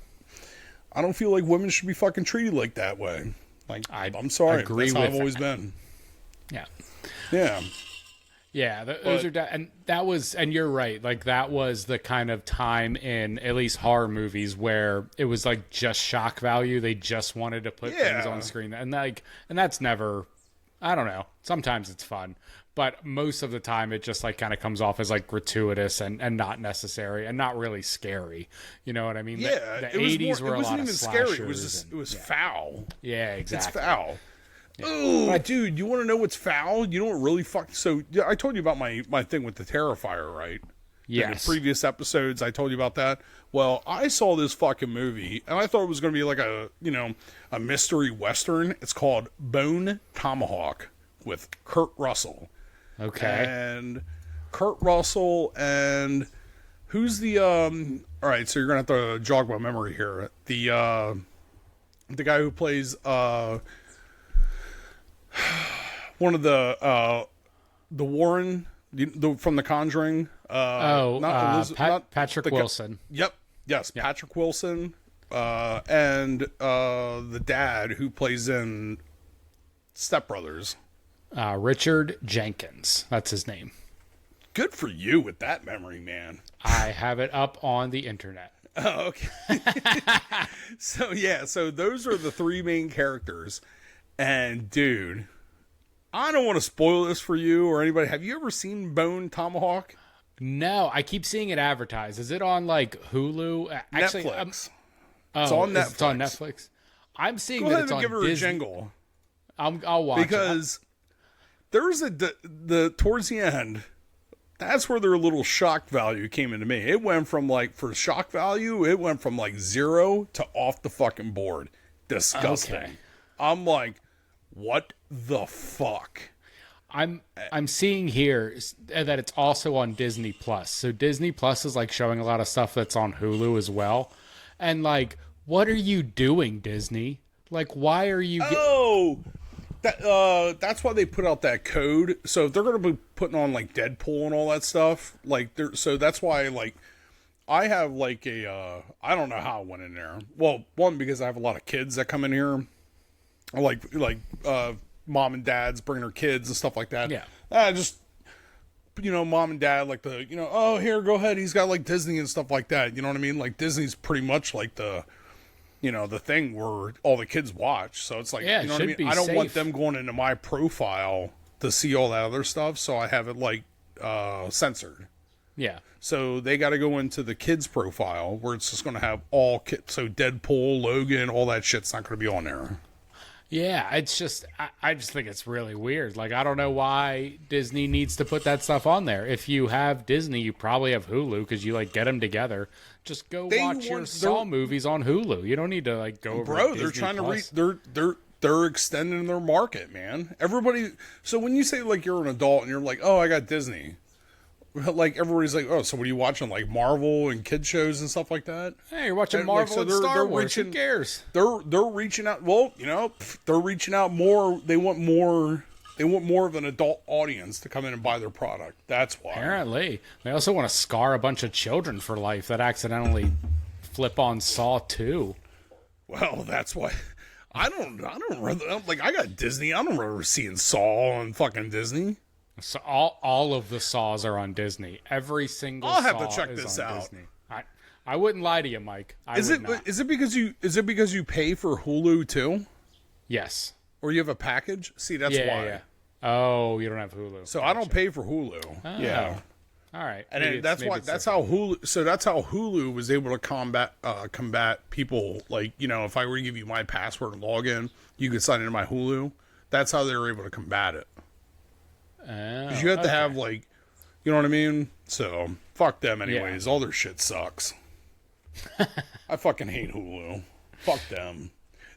I don't feel like women should be fucking treated like that way. Like, I'm sorry. That's how I've always been. Yeah. Yeah. Yeah. Those are, and you're right. Like, that was the kind of time in at least horror movies where it was like just shock value. They just wanted to put things on screen. And that's never I don't know. Sometimes it's fun, but most of the time it just like kind of comes off as like gratuitous and not necessary and not really scary. You know what I mean? Yeah, the 80s were it a wasn't lot even of scary. slashers It was foul. Yeah, exactly. It's foul. Oh, dude, you want to know what's foul? You know what really fucked? So yeah, I told you about my thing with the Terrifier, right? Yes. In the previous episodes, I told you about that. Well, I saw this fucking movie, and I thought it was going to be like a mystery western. It's called Bone Tomahawk with Kurt Russell. Okay. And Kurt Russell and who's the all right, so you're gonna have to jog my memory here. The guy who plays one of the Warren from The Conjuring. Patrick Wilson. Yep. Yes, yep. Patrick Wilson. And the dad who plays in Step Brothers. Richard Jenkins. That's his name. Good for you with that memory, man. I have it up on the internet. Oh, okay. So those are the three main characters. And dude, I don't want to spoil this for you or anybody. Have you ever seen Bone Tomahawk? No, I keep seeing it advertised. Is it on like Hulu? Actually, Netflix. It's on Netflix. It's on Netflix. I'm seeing that it's on Disney. Go ahead and give her a jingle. I'll watch because there's the towards the end. That's where their little shock value came into me. It went from like, for shock value, it went from like 0 to off the fucking board. Disgusting. Okay. I'm like, what the fuck? I'm seeing here that it's also on Disney Plus. So Disney Plus is like showing a lot of stuff that's on Hulu as well. And like, what are you doing, Disney? Like, why are you? That's why they put out that code. So if they're going to be putting on like Deadpool and all that stuff, like so that's why like I have like a I don't know how it went in there. Well, one, because I have a lot of kids that come in here, like mom and dads bring their kids and stuff like that. Yeah. Just mom and dad like the oh, here, go ahead. He's got like Disney and stuff like that. You know what I mean? Like Disney's pretty much like the the thing where all the kids watch. So it's like, yeah, you know what I mean? I don't want them going into my profile to see all that other stuff. So I have it like censored. Yeah. So they got to go into the kids profile where it's just going to have all kids. So Deadpool, Logan, all that shit's not going to be on there. Yeah, it's just, I just think it's really weird. Like, I don't know why Disney needs to put that stuff on there. If you have Disney, you probably have Hulu because you, like, get them together. Just go watch your Saw movies on Hulu. You don't need to, like, go over Bro, Disney they're trying Plus. to they're extending their market, man. Everybody, so when you say, like, you're an adult and you're like, oh, I got Disney. Like, everybody's like, oh, so what are you watching? Like, Marvel and kid shows and stuff like that? Hey, you're watching Marvel and Star Wars. Who cares? They're reaching out. Well, they're reaching out more. They want more of an adult audience to come in and buy their product. That's why. Apparently. They also want to scar a bunch of children for life that accidentally flip on Saw 2. Well, that's why. I don't like, I got Disney. I don't remember seeing Saw on fucking Disney. So all of the Saws are on Disney. Every single I'll have Saw to check is this on out. Disney. I wouldn't lie to you, Mike. Is it because you pay for Hulu too? Yes. Or you have a package? See, that's why. Yeah. Oh, you don't have Hulu. So gotcha. I don't pay for Hulu. Oh. Yeah. All right. And then that's how Hulu. So that's how Hulu was able to combat people. Like, if I were to give you my password and log in, you could sign into my Hulu. That's how they were able to combat it. Because you have to have, like, you know what I mean? So, fuck them anyways. Yeah. All their shit sucks. I fucking hate Hulu. Fuck them.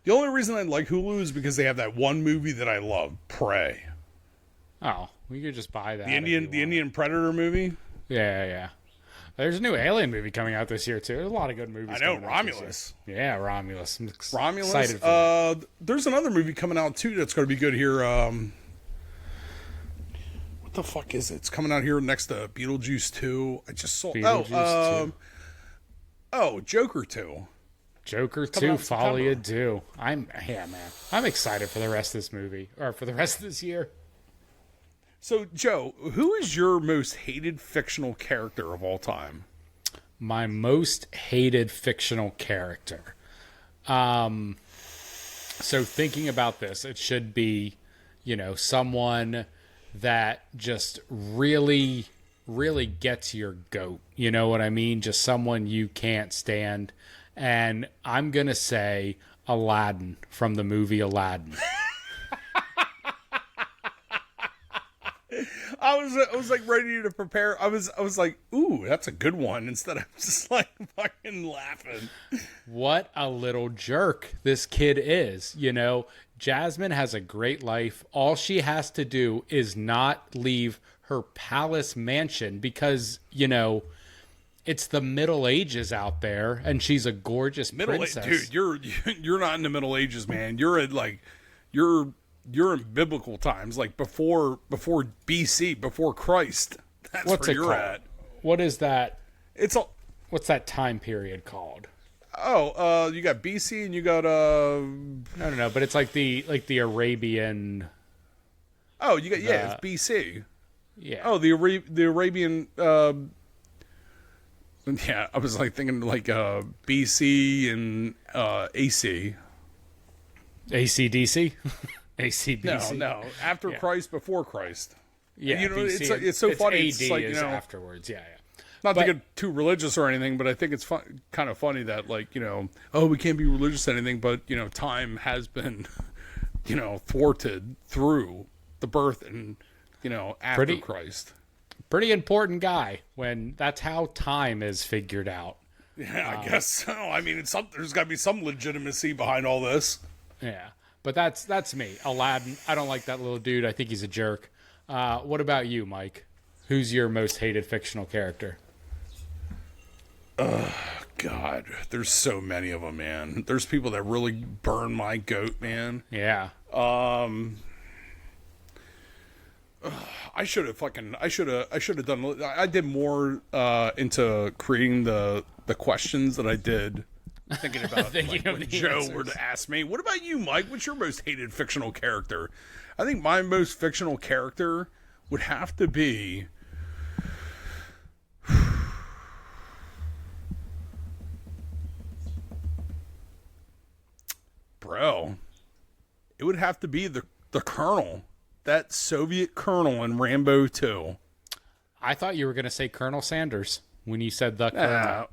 The only reason I like Hulu is because they have that one movie that I love, Prey. Oh, we could just buy that. The Indian Predator movie? Yeah. There's a new Alien movie coming out this year, too. There's a lot of good movies. I know, Romulus. Yeah, Romulus. I'm Romulus. Excited for that. There's another movie coming out, too, that's going to be good here. What the fuck is it? It's coming out here next to Beetlejuice 2. I just saw... Joker 2. Joker 2, Folia 2. Man. I'm excited for the rest of this movie. Or for the rest of this year. So, Joe, who is your most hated fictional character of all time? My most hated fictional character. So thinking about this, it should be, someone that just really, really gets your goat. You know what I mean? Just someone you can't stand. And I'm going to say Aladdin from the movie Aladdin. I was like ready to prepare. I was like, ooh, that's a good one. Instead, I'm just like fucking laughing. What a little jerk this kid is. Jasmine has a great life. All she has to do is not leave her palace mansion because, it's the Middle Ages out there, and she's a gorgeous princess. Dude, you're not in the Middle Ages, man. You're in biblical times, like before BC, before Christ. That's What's where it you're called? at. What is that? What's that time period called? Oh, you got BC and you got No, but it's like the Arabian. Oh, it's BC. Yeah. Oh, the Arabian. Yeah, I was like thinking like BC and AC. ACDC. ACBC. No. After Christ, before Christ. Yeah, And, BC, it's so funny. AD It's like, is afterwards. Yeah. Not to get too religious or anything, but I think it's kind of funny that, like, we can't be religious or anything, but, time has been, thwarted through the birth and, after Christ. Pretty important guy when that's how time is figured out. Yeah, I guess so. I mean, there's got to be some legitimacy behind all this. Yeah, but that's me. Aladdin, I don't like that little dude. I think he's a jerk. What about you, Mike? Who's your most hated fictional character? God, there's so many of them, man. There's people that really burn my goat, man. Yeah. I should have done. I did more into creating the questions that I did thinking about when Joe answers. were to ask me. What about you, Mike? What's your most hated fictional character? I think my most fictional character would have to be. Bro, it would have to be the Colonel. That Soviet Colonel in Rambo 2. I thought you were going to say Colonel Sanders when you said the Colonel.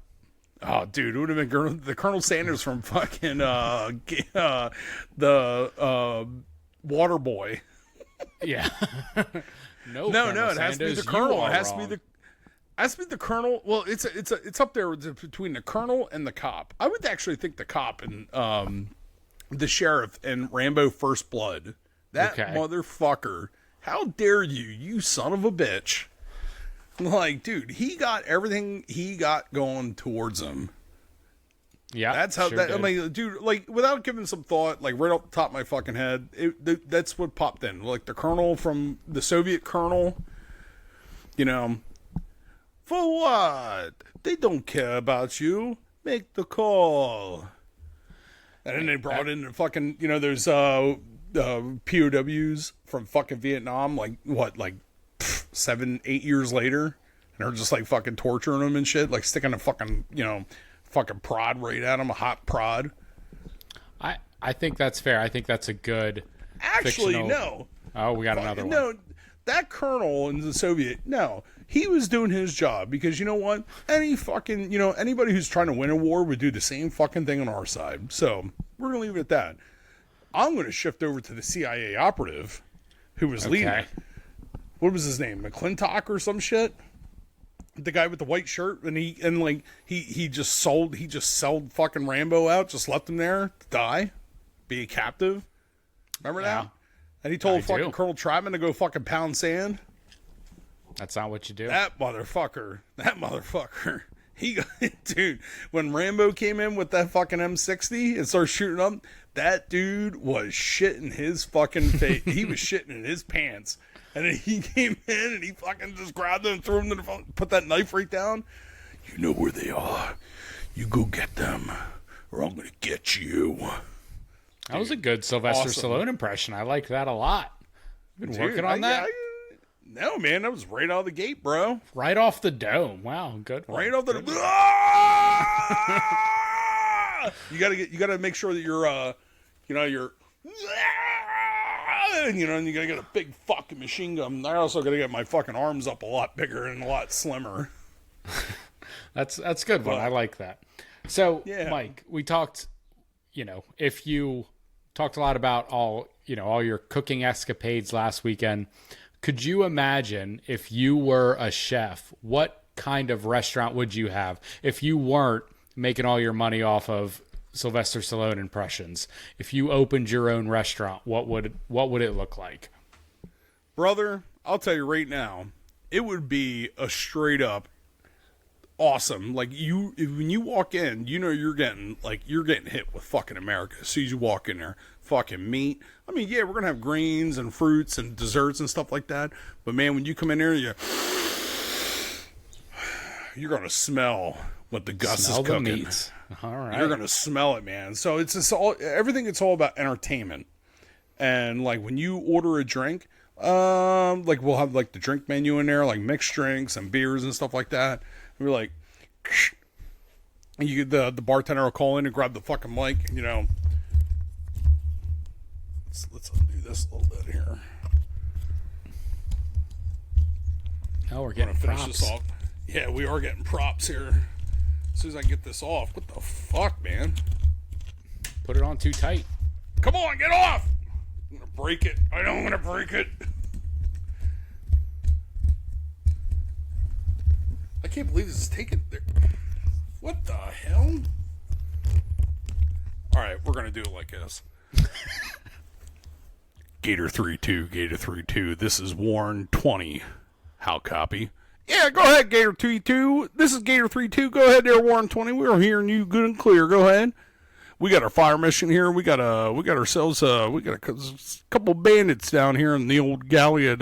Oh, dude, it would have been the Colonel Sanders from fucking the Waterboy. Yeah. No, it has to be the Colonel. It has to be the Colonel. Well, it's up there between the Colonel and the cop. I would actually think the cop and the sheriff in Rambo First Blood. That motherfucker. How dare you, you son of a bitch. Like, dude, he got everything he got going towards him. Yeah. That's how I mean, dude, like, without giving some thought, like, right off the top of my fucking head, that's what popped in. Like, the Colonel from the Soviet Colonel, for what? They don't care about you. Make the call. And then they brought in the fucking, there's, POWs from fucking Vietnam, like 7-8 years later, and they're just like fucking torturing them and shit, like sticking a fucking fucking prod right at them, a hot prod. I think that's fair. I think that's a good. Actually, fictional... no. Oh, we got another one. No, that colonel in the Soviet, no, he was doing his job because you know what? Any fucking anybody who's trying to win a war would do the same fucking thing on our side. So we're gonna leave it at that. I'm going to shift over to the CIA operative who was leading it. What was his name? McClintock or some shit? The guy with the white shirt, and he just sold fucking Rambo out, just left him there to die, be a captive. Remember that? And he told Colonel Trotman to go fucking pound sand. That's not what you do. That motherfucker. He got, dude, when Rambo came in with that fucking M60 and started shooting up, that dude was shitting his fucking face. He was shitting in his pants. And then he came in and he fucking just grabbed them and threw them to the phone, put that knife right down. You know where they are. You go get them, or I'm going to get you. That was a good Sylvester Stallone impression. I like that a lot. Been working on that? No, man, that was right out of the gate, bro. Right off the dome. Wow, good one. Right off the You gotta make sure that you're you know, and you gotta get a big fucking machine gun. I also gotta get my fucking arms up a lot bigger and a lot slimmer. That's a good one. I like that. So, Yeah. Mike, we talked, if you talked a lot about all your cooking escapades last weekend, could you imagine if you were a chef, what kind of restaurant would you have if you weren't making all your money off of Sylvester Stallone impressions? If you opened your own restaurant, what would it look like? Brother, I'll tell you right now, it would be a straight up awesome. Like when you walk in, you're getting hit with fucking America as soon as you walk in there. Fucking meat. I mean, yeah, we're gonna have grains and fruits and desserts and stuff like that. But man, when you come in there, you're gonna smell what the Gus is cooking. The meats. All right. You're gonna smell it, man. So it's just everything. It's all about entertainment. And like when you order a drink, like we'll have like the drink menu in there, like mixed drinks and beers and stuff like that. And we're like, the bartender will call in and grab the fucking mic. Let's undo this a little bit here. Oh, we're getting finish props. this off. Yeah, we are getting props here. As soon as I get this off, what the fuck, man? Put it on too tight. Come on, get off! I'm gonna break it. I don't want to break it. I can't believe this is taking there. What the hell? Alright, we're gonna do it like this. Gator 3-2, Gator 3-2. This is Warren 20. How copy? Yeah, go ahead, Gator 3-2. This is Gator 3-2. Go ahead there, Warren 20. We're hearing you good and clear. Go ahead. We got our fire mission here. We got ourselves a couple bandits down here in the old galley at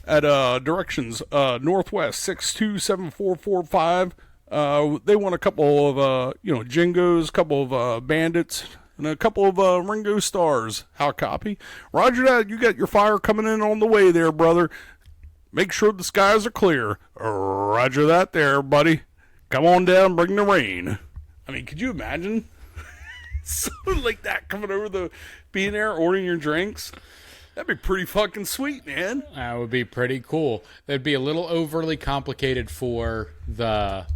directions northwest 627445. They want a couple of Jingos, a couple of bandits, and a couple of Ringo Stars. How copy? Roger that. You got your fire coming in on the way there, brother. Make sure the skies are clear. Roger that there, buddy. Come on down, bring the rain. I mean, could you imagine something like that coming over being there, ordering your drinks? That'd be pretty fucking sweet, man. That would be pretty cool. That'd be a little overly complicated for the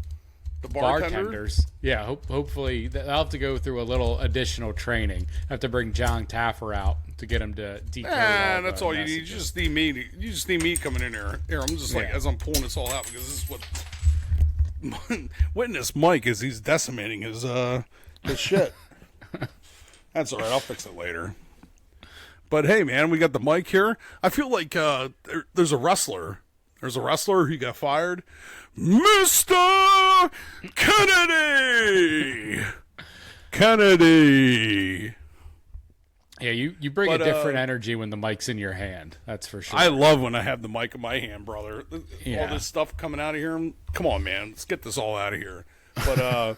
bartenders. Yeah, hopefully they'll have to go through a little additional training. Have to bring John Taffer out to get him to decode all that's all you need. You just need me. You just need me coming in there. Here, I'm just like as I'm pulling this all out because this is what witness Mike is. He's decimating his shit. That's all right. I'll fix it later. But hey, man, we got the mic here. I feel like there's a wrestler. There's a wrestler who got fired. Mr. Kennedy! Kennedy! Yeah, you bring a different energy when the mic's in your hand. That's for sure. I love when I have the mic in my hand, brother. Yeah. All this stuff coming out of here. Come on, man. Let's get this all out of here. But,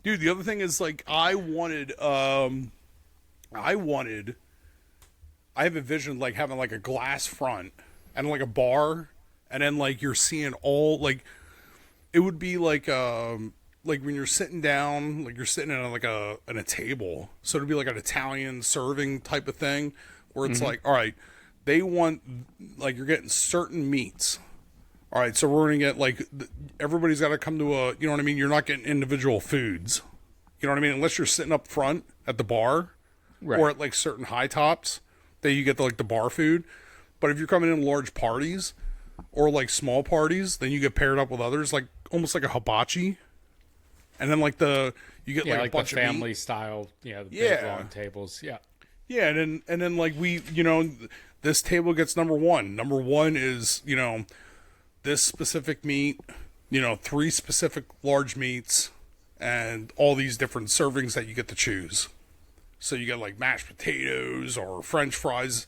dude, the other thing is, like, I have a vision, like, having, like, a glass front and, like, a bar. And then, like, you're seeing all, like, it would be like when you're sitting down, like, you're sitting at, like, a table. So it'd be like an Italian serving type of thing where it's like, all right, they want, like, you're getting certain meats. All right, so we're going to get, like, everybody's got to come to a, you know what I mean? You're not getting individual foods. You know what I mean? Unless you're sitting up front at the bar or at, like, certain high tops that you get, like, the bar food. But if you're coming in large parties or, like, small parties, then you get paired up with others, like, almost like a hibachi. And then, like, you get, like, a bunch the of family meat. Style, the big long tables. Yeah. Yeah, and then, like, we, this table gets number one. Number one is, this specific meat, 3 specific large meats, and all these different servings that you get to choose. So you got, like, mashed potatoes or French fries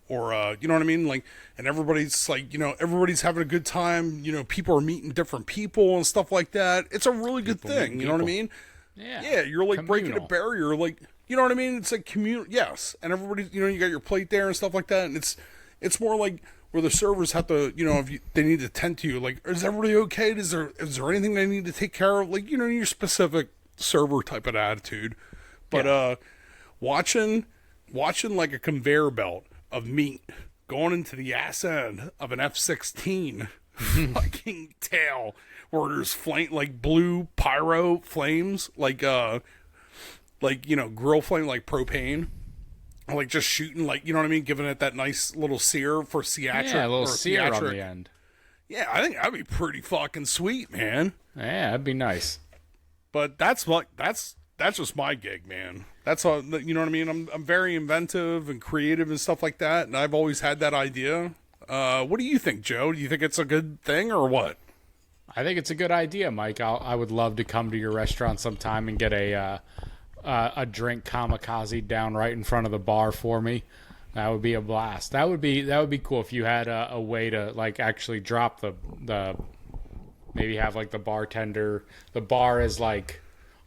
or, you know what I mean? Like, and everybody's, like, everybody's having a good time. People are meeting different people and stuff like that. It's a really good thing. You know what I mean? Yeah. You're, like, breaking a barrier. Like, you know what I mean? It's like yes. And everybody, you got your plate there and stuff like that. And it's more like where the servers have to, if they need to tend to you, like, is everybody okay? Is there anything they need to take care of? Like, your specific server type of attitude. But, watching watching like a conveyor belt of meat going into the ass end of an F-16 fucking tail where there's flame, like blue pyro flames, like you know, grill flame, like propane, like just shooting, like, you know what I mean, giving it that nice little sear for theatric. Yeah, a little or sear theatric. on the end. Yeah, I think that'd be pretty fucking sweet, man. Yeah, that'd be nice. But that's just my gig, man. That's all, you know what I mean? I'm very inventive and creative and stuff like that, and I've always had that idea. What do you think, Joe? Do you think it's a good thing or what? I think it's a good idea, Mike. I would love to come to your restaurant sometime and get a drink kamikaze down right in front of the bar for me. That would be a blast. That would be cool if you had a way to like actually drop the maybe have like the bartender. The bar is like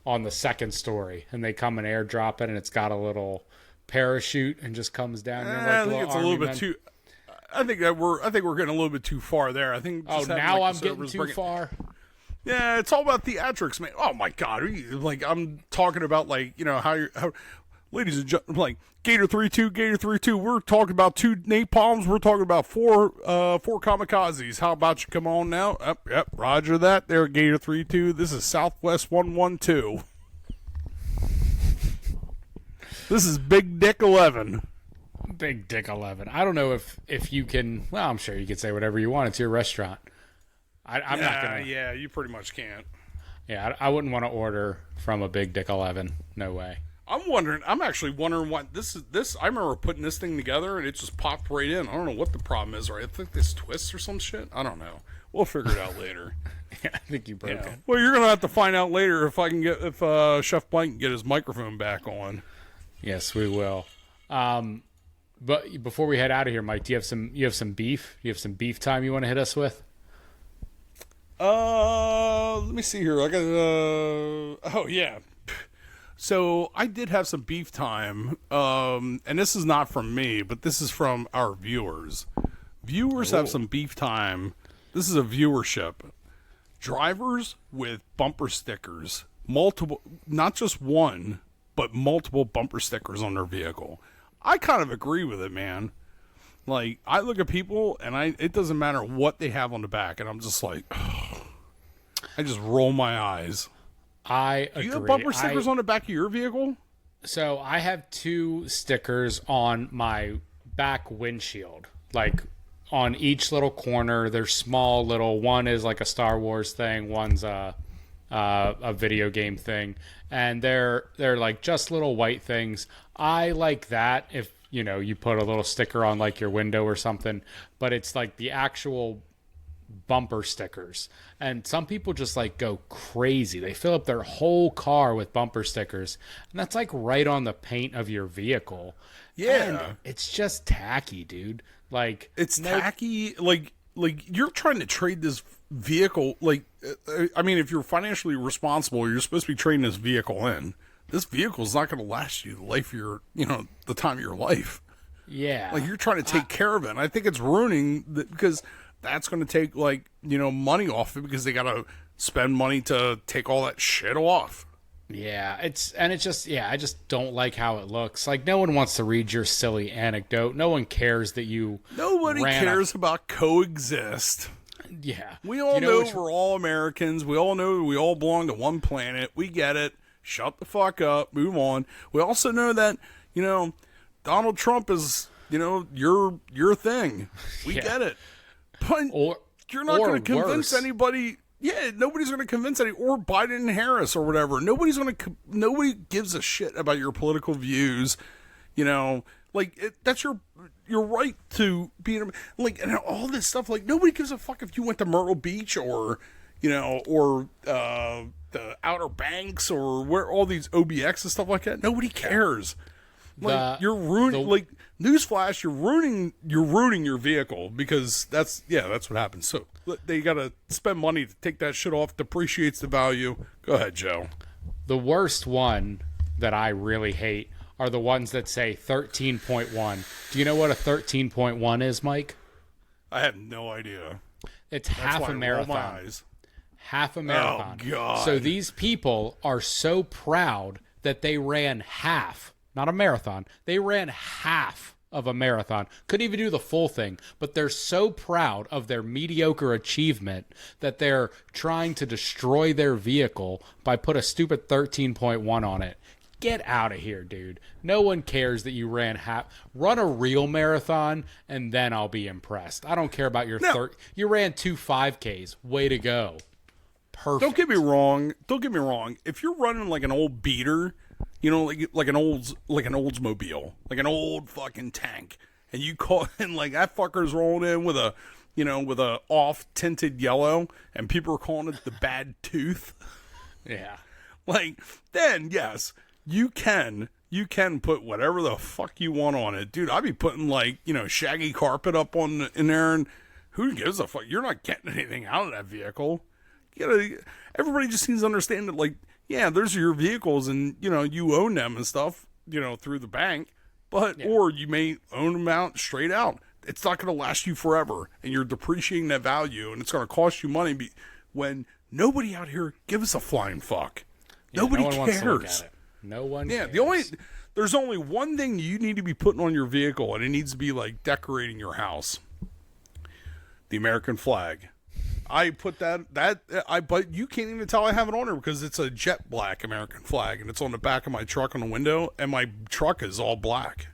on the second story, and they come and airdrop it, and it's got a little parachute and just comes down. I think it's a little bit too. I think we're getting a little bit too far there. I think. Now I'm getting too far. Yeah, it's all about theatrics, man. Oh my god, like I'm talking about, like, you know, how ladies and gentlemen, like Gator 3-2, we're talking about 2 napalms, we're talking about 4 kamikazes. How about you come on now? Yep, roger that. There, Gator 3-2. This is Southwest 112. This is Big Dick 11. Big Dick 11. I don't know if you can. Well, I'm sure you can say whatever you want. It's your restaurant. I'm not gonna. Yeah, you pretty much can't. Yeah, I wouldn't want to order from a Big Dick 11. No way. I'm actually wondering what this is. I remember putting this thing together and it just popped right in. I don't know what the problem is, right? I think this twists or some shit. I don't know. We'll figure it out later. Yeah, I think you broke it. Well, you're gonna have to find out later if Chef Blank can get his microphone back on. Yes, we will. But before we head out of here, Mike, do you have some beef? You have some beef time you want to hit us with? Let me see here. I got oh yeah. So I did have some beef time. And this is not from me, but this is from our viewers. Viewers have some beef time. This is a viewership. Drivers with bumper stickers, multiple, not just one, but multiple bumper stickers on their vehicle. I kind of agree with it, man. Like, I look at people, and it doesn't matter what they have on the back, and I'm just like, ugh. I just roll my eyes. I agree. Do you have bumper stickers on the back of your vehicle? So I have 2 stickers on my back windshield. Like, on each little corner, they're small little. One is like a Star Wars thing. One's a video game thing, and they're like just little white things. I like that if you put a little sticker on like your window or something, but it's like the actual bumper stickers. And some people just like go crazy. They fill up their whole car with bumper stickers, and that's like right on the paint of your vehicle. Yeah, and it's just tacky, dude. Like, it's tacky. Like you're trying to trade this vehicle. Like, I mean, if you're financially responsible, you're supposed to be trading this vehicle in. This vehicle's not going to last you the life of your, the time of your life. Yeah. Like, you're trying to take care of it. And I think it's ruining because that's going to take, like, money off it because they got to spend money to take all that shit off. Yeah, I just don't like how it looks. Like, no one wants to read your silly anecdote. No one cares that you. Nobody cares about coexist. Yeah. We all know we're all Americans. We all know we all belong to one planet. We get it. Shut the fuck up. Move on. We also know that, Donald Trump is, your thing. We get it. But you're not going to convince anybody. Yeah, nobody's going to convince or Biden and Harris or whatever. Nobody gives a shit about your political views. That's your right to be like, and all this stuff. Like, nobody gives a fuck if you went to Myrtle Beach or the Outer Banks or where all these OBX and stuff like that. Nobody cares. Like, you're ruining. Like, newsflash, you're ruining your vehicle because that's what happens. So they gotta spend money to take that shit off. Depreciates the value. Go ahead, Joe. The worst one that I really hate are the ones that say 13.1. Do you know what a 13.1 is, Mike? I have no idea. It's half a marathon. Half a marathon. Oh, God. So these people are so proud that they ran half not a marathon. They ran half of a marathon. Couldn't even do the full thing, but they're so proud of their mediocre achievement that they're trying to destroy their vehicle by put a stupid 13.1 on it. Get out of here, dude. No one cares that you ran half. Run a real marathon, and then I'll be impressed. I don't care about your You ran 2 5Ks. Way to go. Perfect. Don't get me wrong. If you're running like an old beater, you know, like an Oldsmobile, like an old fucking tank, and you call and like that fucker's rolling in with a, you know, with a off tinted yellow, and people are calling it the bad tooth. Yeah. Like, then yes, you can put whatever the fuck you want on it, dude. I'd be putting like, you know, shaggy carpet up in there, and who gives a fuck? You're not getting anything out of that vehicle. Everybody just needs to understand that, like, yeah, there's your vehicles, and you know you own them and stuff, you know, through the bank, but or you may own them out straight out. It's not going to last you forever, and you're depreciating that value, and it's going to cost you money. When nobody out here gives a flying fuck, nobody cares. Wants to look at it. No one. Yeah, cares. There's only one thing you need to be putting on your vehicle, and it needs to be like decorating your house. The American flag. I put but you can't even tell I have it on there because it's a jet black American flag, and it's on the back of my truck on the window, and my truck is all black.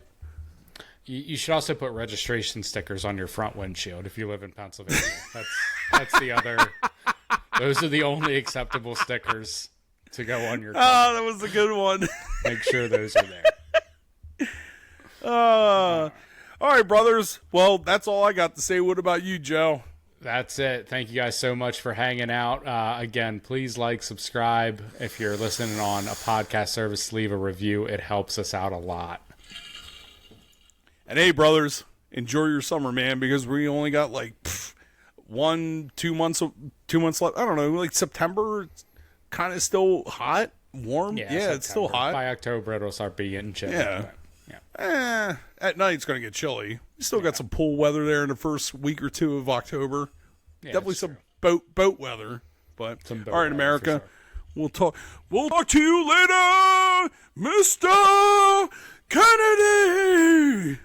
You should also put registration stickers on your front windshield if you live in Pennsylvania. That's the other. Those are the only acceptable stickers to go on your car. Oh, that was a good one. Make sure those are there. All right, brothers. Well, that's all I got to say. What about you, Joe? That's it. Thank you guys so much for hanging out. Again, please like, subscribe. If you're listening on a podcast service, leave a review. It helps us out a lot. And hey, brothers, enjoy your summer, man, because we only got like 2 months left. I don't know, like September, it's kind of still hot, warm. Yeah, it's still hot. By October, it'll start being chilly. Yeah. At night it's going to get chilly. We still got some pool weather there in the first week or two of October. Yeah, definitely some boat weather. But all right, America, sure. We'll talk to you later, Mr. Kennedy.